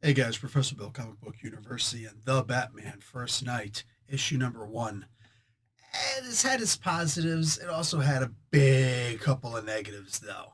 Hey guys, Professor Bill, Comic Book University, and The Batman First Night, issue number one. And it's had its positives. It also had a big couple of negatives, though.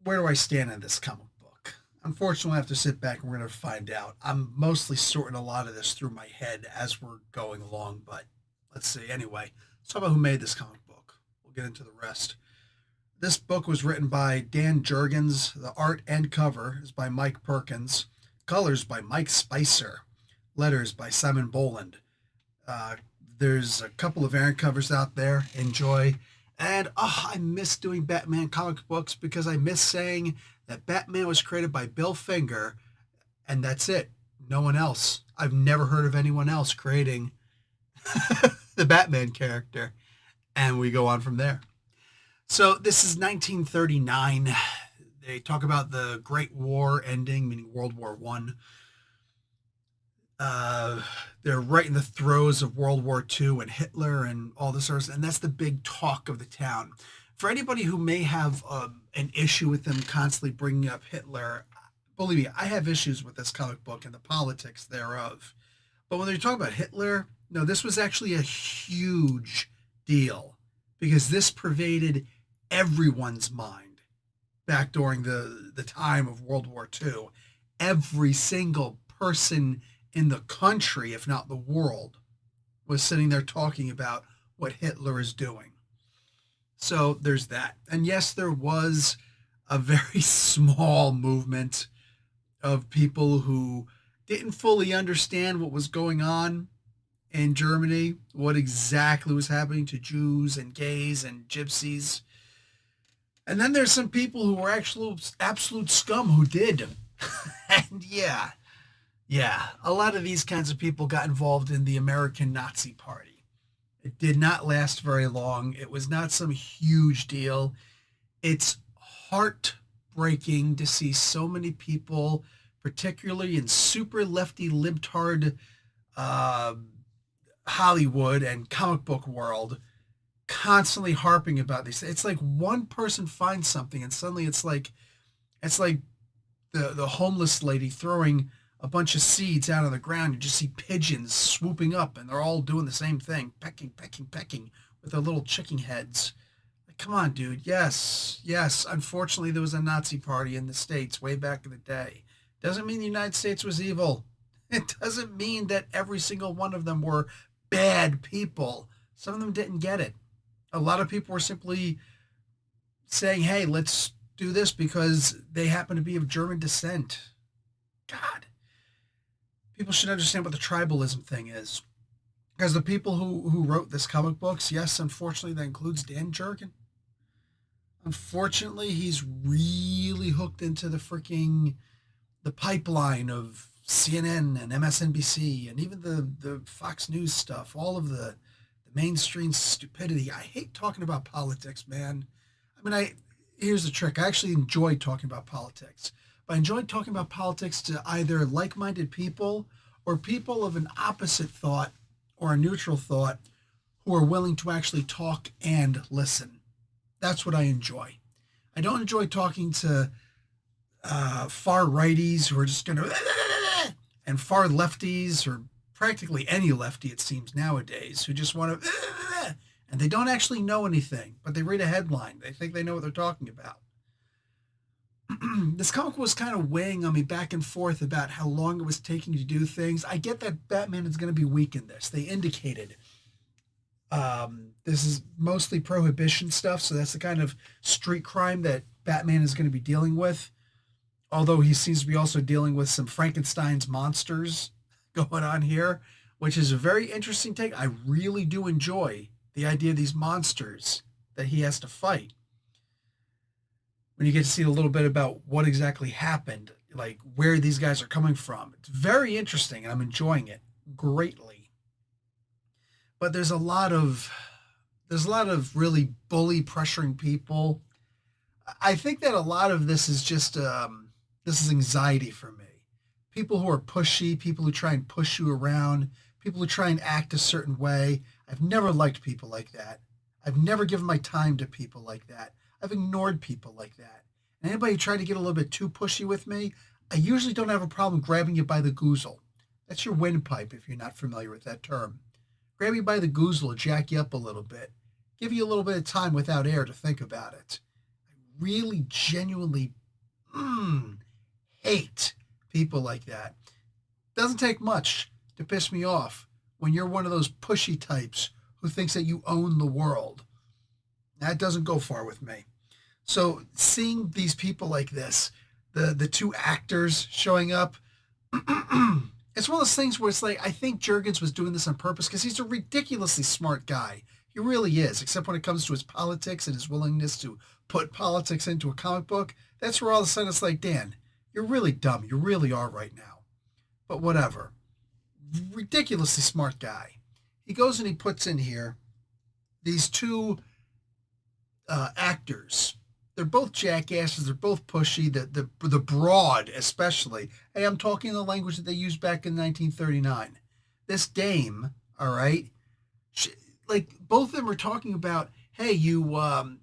Where do I stand on this comic book? Unfortunately, I have to sit back and we're going to find out. I'm mostly sorting a lot of this through my head as we're going along, but let's see. Anyway, let's talk about who made this comic book. We'll get into the rest. This book was written by Dan Jurgens. The art and cover is by Mike Perkins. Colors by Mike Spicer. Letters by Simon Boland. Uh, there's a couple of variant covers out there. Enjoy. And I miss doing Batman comic books because I miss saying that Batman was created by Bill Finger, and that's it. No one else. I've never heard of anyone else creating the Batman character. And we go on from there. So this is 1939. They talk about the Great War ending, meaning World War One. They're right in the throes of World War II and Hitler and all this sort of stuff, and that's the big talk of the town. For anybody who may have an issue with them constantly bringing up Hitler, believe me, I have issues with this comic book and the politics thereof. But when they're talking about Hitler, no, this was actually a huge deal because this pervaded everyone's mind back during the time of World War II. Every single person in the country, if not the world, was sitting there talking about what Hitler is doing. So there's that. And yes, there was a very small movement of people who didn't fully understand what was going on in Germany, what exactly was happening to Jews and gays and gypsies. And then there's some people who were actual absolute scum who did. And yeah, a lot of these kinds of people got involved in the American Nazi Party. It did not last very long. It was not some huge deal. It's heartbreaking to see so many people, particularly in super lefty libtard Hollywood and comic book world, constantly harping about these. It's like one person finds something and suddenly it's like the homeless lady throwing a bunch of seeds out on the ground. You just see pigeons swooping up and they're all doing the same thing, pecking with their little chicken heads. Like, come on, dude. Yes. Unfortunately, there was a Nazi party in the States way back in the day. Doesn't mean the United States was evil. It doesn't mean that every single one of them were bad people. Some of them didn't get it. A lot of people were simply saying, hey, let's do this because they happen to be of German descent. God. People should understand what the tribalism thing is. Because the people who wrote this comic books, yes, unfortunately, that includes Dan Jurgen. Unfortunately, he's really hooked into the pipeline of CNN and MSNBC and even the Fox News stuff, all of the mainstream stupidity. I hate talking about politics, man. I mean, here's the trick. I actually enjoy talking about politics. But I enjoy talking about politics to either like-minded people or people of an opposite thought or a neutral thought who are willing to actually talk and listen. That's what I enjoy. I don't enjoy talking to far righties who are just going to and far lefties or practically any lefty, it seems nowadays, who just want to and they don't actually know anything, but they read a headline. They think they know what they're talking about. This comic was kind of weighing on me back and forth about how long it was taking to do things. I get that Batman is going to be weak in this. They indicated this is mostly prohibition stuff, so that's the kind of street crime that Batman is going to be dealing with. Although he seems to be also dealing with some Frankenstein's monsters going on here, which is a very interesting take. I really do enjoy the idea of these monsters that he has to fight. When you get to see a little bit about what exactly happened, like where these guys are coming from. It's very interesting, and I'm enjoying it greatly. But there's a lot of really bully pressuring people. I think that a lot of this is just this is anxiety for me. People who are pushy, people who try and push you around, people who try and act a certain way. I've never liked people like that. I've never given my time to people like that. I've ignored people like that. And anybody who tried to get a little bit too pushy with me, I usually don't have a problem grabbing you by the goozle. That's your windpipe if you're not familiar with that term. Grab you by the goozle, jack you up a little bit, give you a little bit of time without air to think about it. I really genuinely hate people like that. Doesn't take much to piss me off when you're one of those pushy types who thinks that you own the world. That doesn't go far with me. So seeing these people like this, the two actors showing up, it's one of those things where it's like, I think Jurgens was doing this on purpose because he's a ridiculously smart guy. He really is, except when it comes to his politics and his willingness to put politics into a comic book. That's where all of a sudden it's like, Dan, you're really dumb. You really are right now. But whatever. Ridiculously smart guy. He goes and he puts in here these two actors. They're both jackasses. They're both pushy. The broad, especially. Hey, I'm talking the language that they used back in 1939. This dame, all right, like both of them are talking about, hey, you,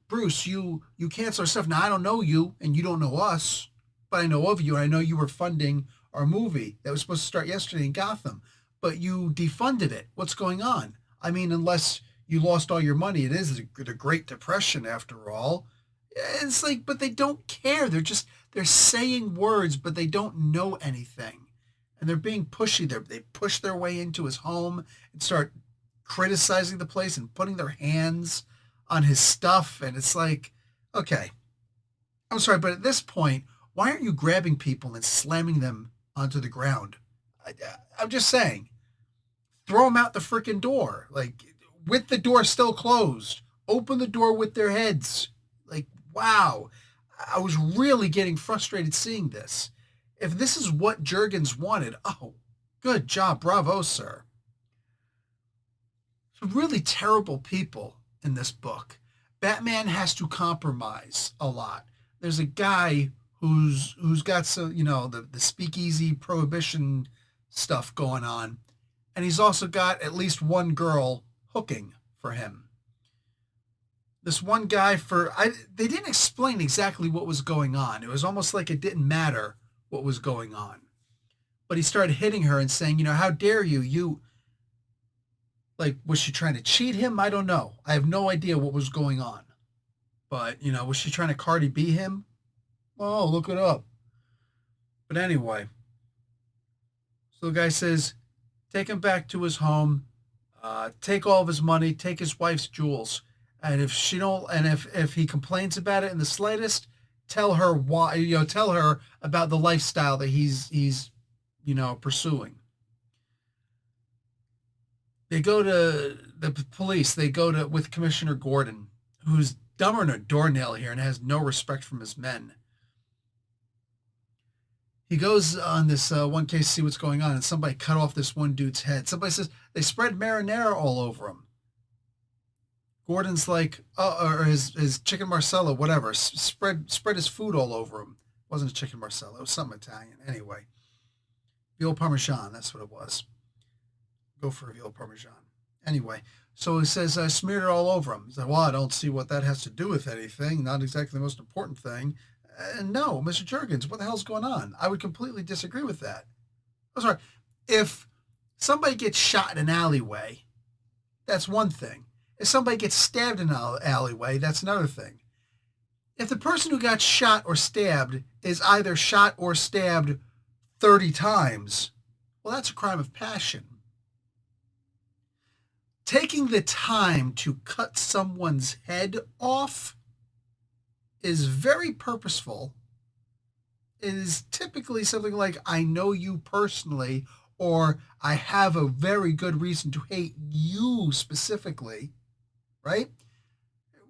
Bruce, you cancel our stuff. Now I don't know you, and you don't know us, but I know of you, and I know you were funding our movie that was supposed to start yesterday in Gotham, but you defunded it. What's going on? I mean, unless you lost all your money, it is the Great Depression after all. It's like, but they don't care. They're saying words, but they don't know anything. And they're being pushy. They push their way into his home and start criticizing the place and putting their hands on his stuff. And it's like, okay, I'm sorry, but at this point, why aren't you grabbing people and slamming them onto the ground? I'm just saying, throw them out the freaking door. Like, with the door still closed. Open the door with their heads. Like, wow. I was really getting frustrated seeing this. If this is what Jurgens wanted, oh, good job. Bravo, sir. Some really terrible people in this book. Batman has to compromise a lot. There's a guy who's got some, the speakeasy prohibition stuff going on. And he's also got at least one girl hooking for him. This one guy they didn't explain exactly what was going on. It was almost like it didn't matter what was going on. But he started hitting her and saying, how dare you? Like, was she trying to cheat him? I don't know. I have no idea what was going on. But, was she trying to Cardi B him? Oh, look it up. But anyway. So the guy says, take him back to his home, take all of his money, take his wife's jewels. And if if he complains about it in the slightest, tell her why, tell her about the lifestyle that he's pursuing. They go to the police. They go with Commissioner Gordon, who's dumber than a doornail here and has no respect from his men. He goes on this one case to see what's going on, and somebody cut off this one dude's head. Somebody says they spread marinara all over him. Gordon's like, or his chicken marsala, whatever, spread his food all over him. It wasn't a chicken marsala, it was something Italian. Anyway, veal parmesan, that's what it was. Go for a veal parmesan. Anyway, so he says, I smeared it all over him. He's like, well, I don't see what that has to do with anything. Not exactly the most important thing. And no, Mr. Jurgens, what the hell's going on? I would completely disagree with that. I'm sorry. If somebody gets shot in an alleyway, that's one thing. If somebody gets stabbed in an alleyway, that's another thing. If the person who got shot or stabbed is either shot or stabbed 30 times, well, that's a crime of passion. Taking the time to cut someone's head off is very purposeful. It is typically something like, I know you personally, or I have a very good reason to hate you specifically, right?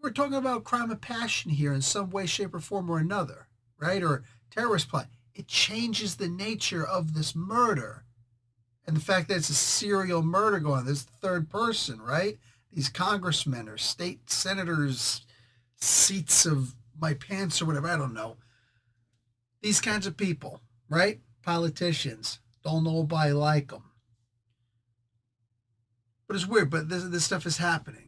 We're talking about crime of passion here in some way, shape, or form or another, right? Or terrorist plot. It changes the nature of this murder. And the fact that it's a serial murder going on, there's the third person, right? These congressmen or state senators, seats of my pants or whatever, I don't know. These kinds of people, right? Politicians. Don't nobody like them. But it's weird, but this stuff is happening.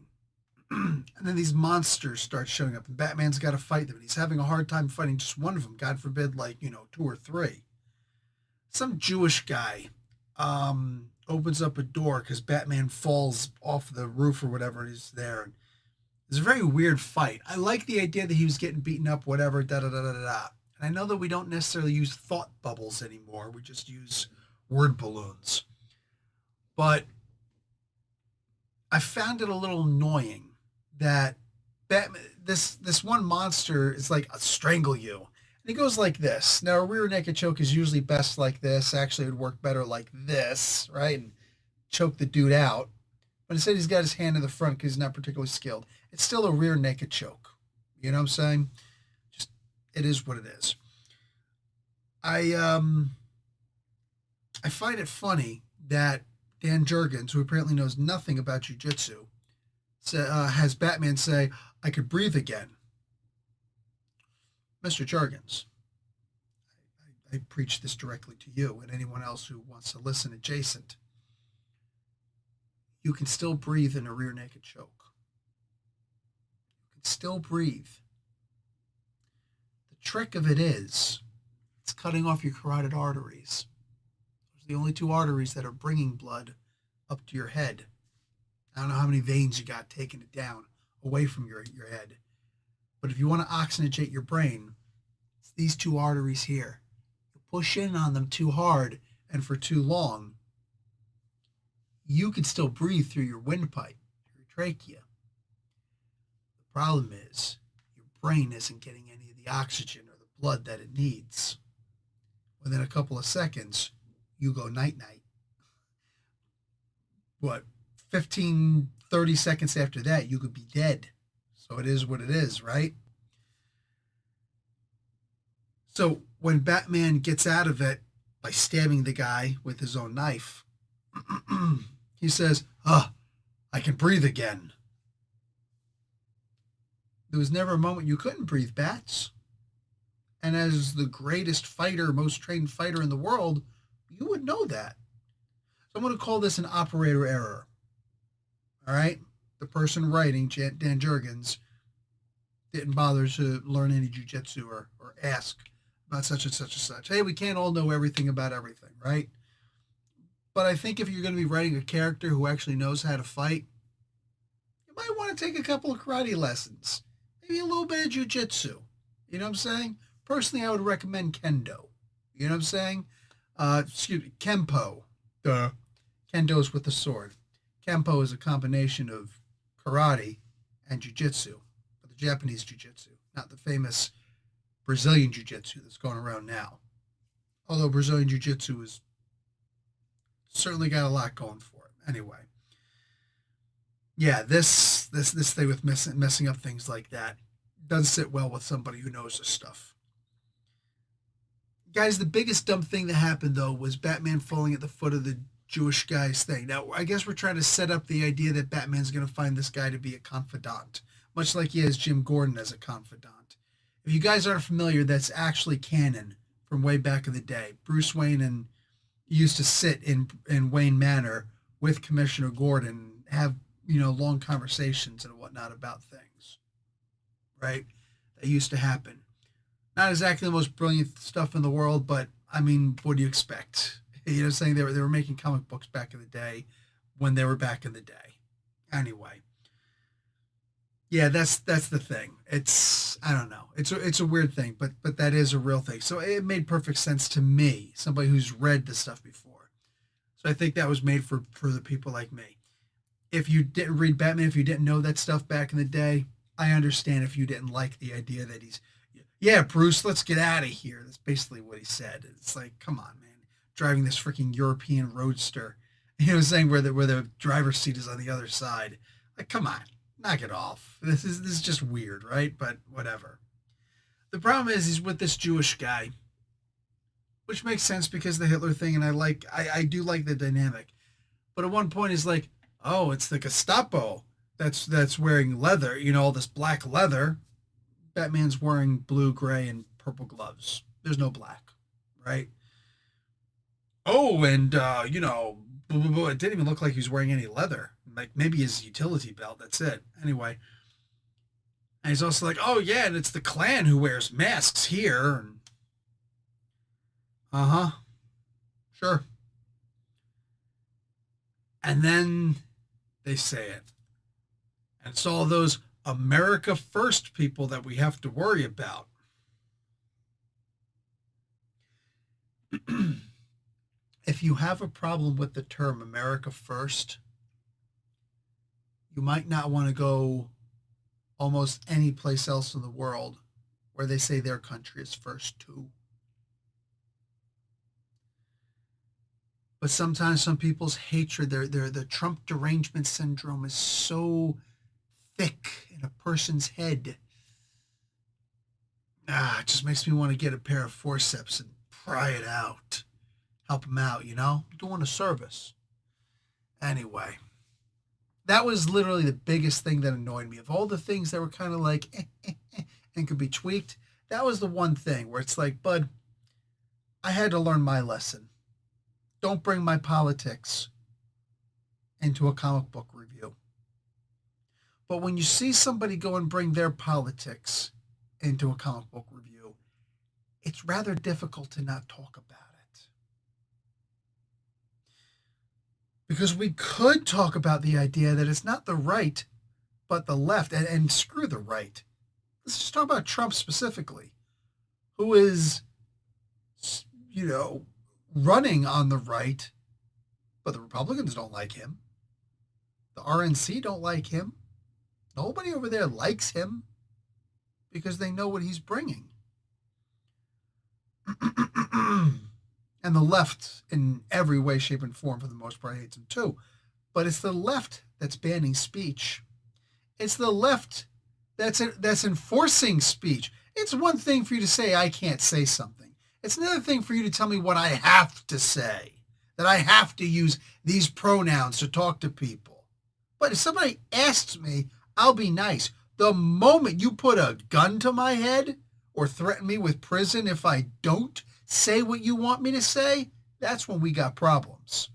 And then these monsters start showing up, and Batman's got to fight them, and he's having a hard time fighting just one of them, God forbid, 2 or 3. some Jewish guy opens up a door because Batman falls off the roof or whatever, and he's there. It's a very weird fight. I like the idea that he was getting beaten up, whatever, da da da da da da. And I know that we don't necessarily use thought bubbles anymore. We just use word balloons. But I found it a little annoying that Batman, this one monster is like, I'll strangle you. And he goes like this. Now, a rear naked choke is usually best like this. Actually, it would work better like this, right? And choke the dude out. But instead, he's got his hand in the front because he's not particularly skilled. It's still a rear naked choke. You know what I'm saying? Just, it is what it is. I I find it funny that Dan Jurgens, who apparently knows nothing about jujitsu, has Batman say, "I could breathe again." Mr. Jurgens, I preach this directly to you and anyone else who wants to listen adjacent. You can still breathe in a rear naked choke. You can still breathe. The trick of it is, it's cutting off your carotid arteries. Those are the only two arteries that are bringing blood up to your head. I don't know how many veins you got taking it down away from your head. But if you want to oxygenate your brain, it's these two arteries here. You push in on them too hard and for too long, you can still breathe through your windpipe, your trachea. The problem is your brain isn't getting any of the oxygen or the blood that it needs. Within a couple of seconds, you go night-night. What, 15, 30 seconds after that, you could be dead. So it is what it is, right? So when Batman gets out of it by stabbing the guy with his own knife, he says, I can breathe again. There was never a moment you couldn't breathe, Bats. And as the greatest fighter, most trained fighter in the world, you would know that. So I'm going to call this an operator error. All right? The person writing, Dan Jurgens, didn't bother to learn any jujitsu or ask about such and such and such. Hey, we can't all know everything about everything, right? But I think if you're going to be writing a character who actually knows how to fight, you might want to take a couple of karate lessons. Maybe a little bit of jujitsu. You know what I'm saying? Personally, I would recommend kendo. You know what I'm saying? Excuse me, kempo. Duh. Kendo's with the sword. Kempo is a combination of karate and jujitsu, but the Japanese jujitsu, not the famous Brazilian jiu-jitsu that's going around now. Although Brazilian jiu-jitsu is certainly got a lot going for it. Anyway, yeah, this thing with messing up things like that doesn't sit well with somebody who knows this stuff. Guys, the biggest dumb thing that happened though was Batman falling at the foot of the Jewish guy's thing. Now, I guess we're trying to set up the idea that Batman's going to find this guy to be a confidant, much like he has Jim Gordon as a confidant. If you guys aren't familiar, that's actually canon from way back in the day. Bruce Wayne and used to sit in Wayne Manor with Commissioner Gordon, have, long conversations and whatnot about things, right? That used to happen. Not exactly the most brilliant stuff in the world, but I mean, what do you expect? Saying they were making comic books back in the day when they were back in the day. Anyway, yeah, that's the thing. It's, I don't know. It's a weird thing, but that is a real thing. So it made perfect sense to me, somebody who's read the stuff before. So I think that was made for the people like me. If you didn't read Batman, if you didn't know that stuff back in the day, I understand if you didn't like the idea that yeah, Bruce, let's get out of here. That's basically what he said. It's like, come on, man. Driving this freaking European roadster, saying where the driver's seat is on the other side. Like, come on, knock it off. This is just weird, right? But whatever. The problem is he's with this Jewish guy, which makes sense because the Hitler thing, and I do like the dynamic. But at one point he's like, oh, it's the Gestapo that's wearing leather, all this black leather. Batman's wearing blue, gray, and purple gloves. There's no black, right? Oh, and blah, blah, blah. It didn't even look like he was wearing any leather. Like maybe his utility belt. That's it. Anyway, and he's also like, oh yeah, and it's the Klan who wears masks here. Uh huh. Sure. And then they say it. And it's all those America First people that we have to worry about. If you have a problem with the term America First, you might not want to go almost any place else in the world where they say their country is first too. But sometimes some people's hatred, the Trump derangement syndrome is so thick in a person's head. It just makes me want to get a pair of forceps and pry it out. Help them out, doing a service. Anyway, that was literally the biggest thing that annoyed me. Of all the things that were kind of like, and could be tweaked, that was the one thing where it's like, bud, I had to learn my lesson. Don't bring my politics into a comic book review. But when you see somebody go and bring their politics into a comic book review, it's rather difficult to not talk about it. Because we could talk about the idea that it's not the right, but the left, and screw the right. Let's just talk about Trump specifically, who is, running on the right, but the Republicans don't like him. The RNC don't like him. Nobody over there likes him because they know what he's bringing. And the left, in every way, shape, and form, for the most part, hates him too. But it's the left that's banning speech. It's the left that's enforcing speech. It's one thing for you to say, I can't say something. It's another thing for you to tell me what I have to say, that I have to use these pronouns to talk to people. But if somebody asks me, I'll be nice. The moment you put a gun to my head or threaten me with prison if I don't say what you want me to say, that's when we got problems.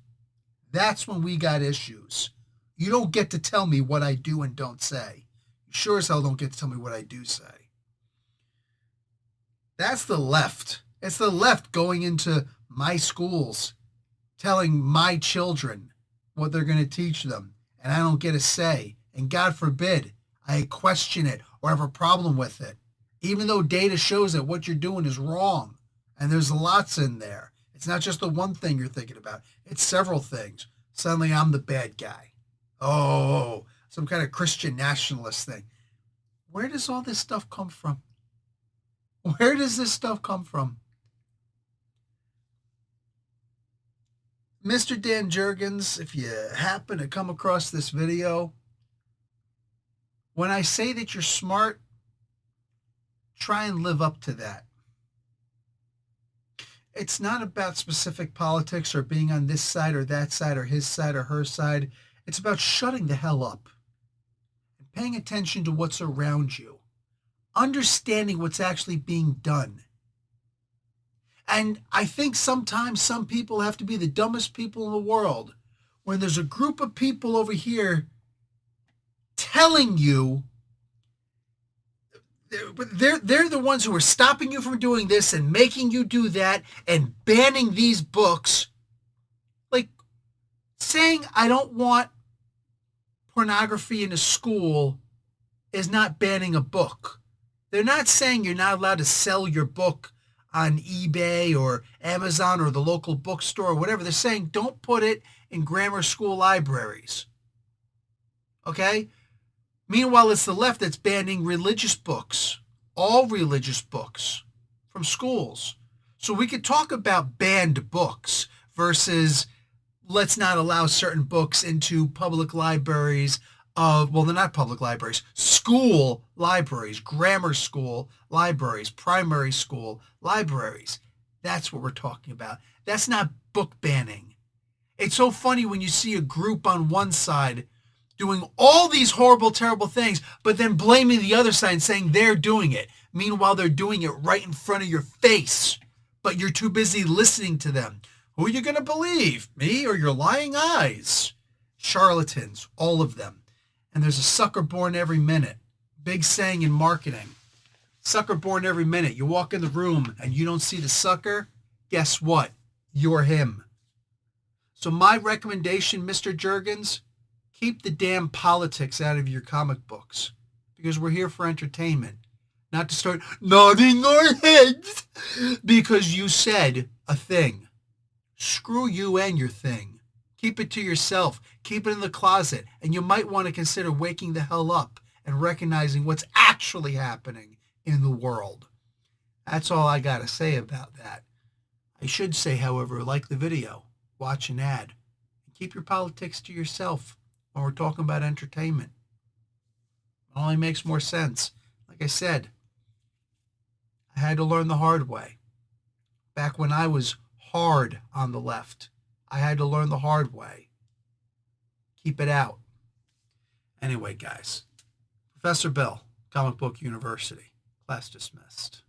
That's when we got issues. You don't get to tell me what I do and don't say. You sure as hell don't get to tell me what I do say. That's the left. It's the left going into my schools, telling my children what they're going to teach them, and I don't get a say. And God forbid I question it or have a problem with it, even though data shows that what you're doing is wrong. And there's lots in there. It's not just the one thing you're thinking about. It's several things. Suddenly I'm the bad guy. Oh, some kind of Christian nationalist thing. Where does all this stuff come from? Where does this stuff come from? Mr. Dan Jurgens, if you happen to come across this video, when I say that you're smart, try and live up to that. It's not about specific politics or being on this side or that side or his side or her side. It's about shutting the hell up and paying attention to what's around you, understanding what's actually being done. And I think sometimes some people have to be the dumbest people in the world when there's a group of people over here telling you they're the ones who are stopping you from doing this and making you do that and banning these books. Like saying I don't want pornography in a school is not banning a book. They're not saying you're not allowed to sell your book on eBay or Amazon or the local bookstore or whatever. They're saying don't put it in grammar school libraries. Okay? Meanwhile, it's the left that's banning religious books, all religious books from schools. So we could talk about banned books versus let's not allow certain books into public libraries of, well, they're not public libraries, school libraries, grammar school libraries, primary school libraries. That's what we're talking about. That's not book banning. It's so funny when you see a group on one side doing all these horrible, terrible things, but then blaming the other side and saying they're doing it. Meanwhile, they're doing it right in front of your face, but you're too busy listening to them. Who are you going to believe? Me or your lying eyes? Charlatans, all of them. And there's a sucker born every minute. Big saying in marketing. Sucker born every minute. You walk in the room and you don't see the sucker. Guess what? You're him. So my recommendation, Mr. Jurgens, keep the damn politics out of your comic books because we're here for entertainment, not to start nodding our heads because you said a thing. Screw you and your thing. Keep it to yourself. Keep it in the closet. And you might want to consider waking the hell up and recognizing what's actually happening in the world. That's all I got to say about that. I should say, however, like the video, watch an ad, and keep your politics to yourself when we're talking about entertainment. It only makes more sense. Like I said, I had to learn the hard way. Back when I was hard on the left, I had to learn the hard way. Keep it out. Anyway, guys, Professor Bill, Comic Book University, class dismissed.